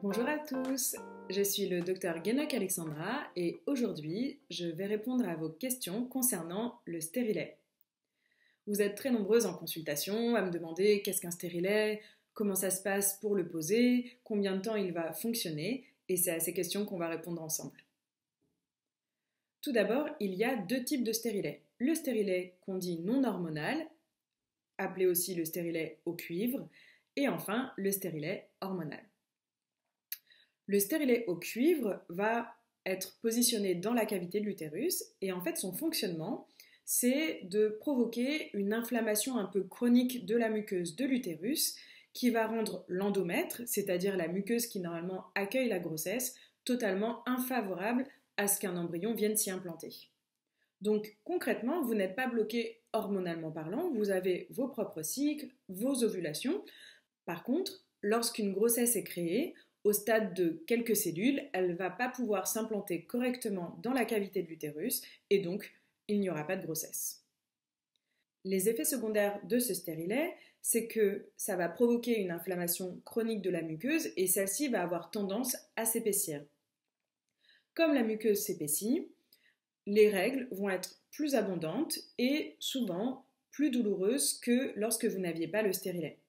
Bonjour à tous, je suis le docteur Guénoc Alexandra et aujourd'hui je vais répondre à vos questions concernant le stérilet. Vous êtes très nombreuses en consultation à me demander qu'est-ce qu'un stérilet, comment ça se passe pour le poser, combien de temps il va fonctionner et c'est à ces questions qu'on va répondre ensemble. Tout d'abord, il y a deux types de stérilet. Le stérilet qu'on dit non hormonal, appelé aussi le stérilet au cuivre, et enfin le stérilet hormonal. Le stérilet au cuivre va être positionné dans la cavité de l'utérus et en fait son fonctionnement c'est de provoquer une inflammation un peu chronique de la muqueuse de l'utérus qui va rendre l'endomètre, c'est-à-dire la muqueuse qui normalement accueille la grossesse, totalement infavorable à ce qu'un embryon vienne s'y implanter. Donc concrètement, vous n'êtes pas bloqué hormonalement parlant, vous avez vos propres cycles, vos ovulations. Par contre, lorsqu'une grossesse est créée, au stade de quelques cellules, elle ne va pas pouvoir s'implanter correctement dans la cavité de l'utérus et donc il n'y aura pas de grossesse. Les effets secondaires de ce stérilet, c'est que ça va provoquer une inflammation chronique de la muqueuse et celle-ci va avoir tendance à s'épaissir. Comme la muqueuse s'épaissit, les règles vont être plus abondantes et souvent plus douloureuses que lorsque vous n'aviez pas le stérilet.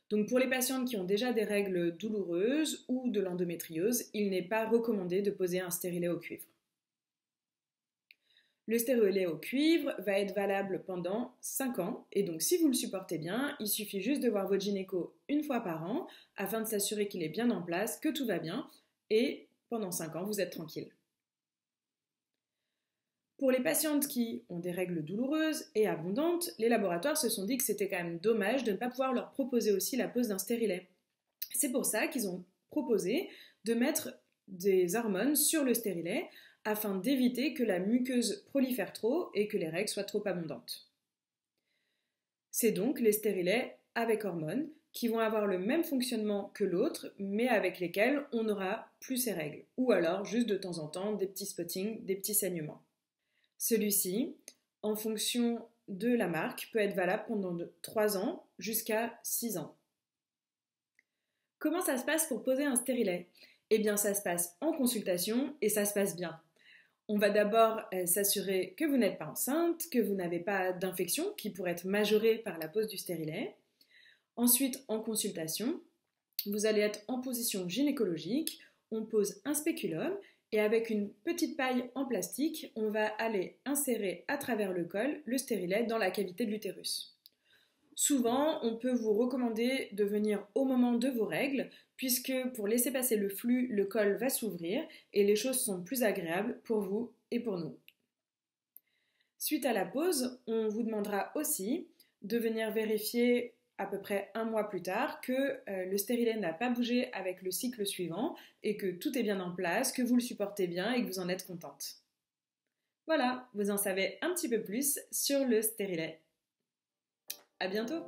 Donc pour les patientes qui ont déjà des règles douloureuses ou de l'endométriose, il n'est pas recommandé de poser un stérilet au cuivre. Le stérilet au cuivre va être valable pendant 5 ans et donc si vous le supportez bien, il suffit juste de voir votre gynéco une fois par an afin de s'assurer qu'il est bien en place, que tout va bien et pendant 5 ans vous êtes tranquille. Pour les patientes qui ont des règles douloureuses et abondantes, les laboratoires se sont dit que c'était quand même dommage de ne pas pouvoir leur proposer aussi la pose d'un stérilet. C'est pour ça qu'ils ont proposé de mettre des hormones sur le stérilet afin d'éviter que la muqueuse prolifère trop et que les règles soient trop abondantes. C'est donc les stérilets avec hormones qui vont avoir le même fonctionnement que l'autre, mais avec lesquels on n'aura plus ces règles, ou alors juste de temps en temps des petits spottings, des petits saignements. Celui-ci, en fonction de la marque, peut être valable pendant 3 ans jusqu'à 6 ans. Comment ça se passe pour poser un stérilet ? Eh bien, ça se passe en consultation et ça se passe bien. On va d'abord s'assurer que vous n'êtes pas enceinte, que vous n'avez pas d'infection qui pourrait être majorée par la pose du stérilet. Ensuite, en consultation, vous allez être en position gynécologique, on pose un spéculum et avec une petite paille en plastique, on va aller insérer à travers le col le stérilet dans la cavité de l'utérus. Souvent, on peut vous recommander de venir au moment de vos règles, puisque pour laisser passer le flux, le col va s'ouvrir et les choses sont plus agréables pour vous et pour nous. Suite à la pause, on vous demandera aussi de venir vérifier à peu près 1 mois plus tard que le stérilet n'a pas bougé avec le cycle suivant et que tout est bien en place, que vous le supportez bien et que vous en êtes contente. Voilà, vous en savez un petit peu plus sur le stérilet. À bientôt!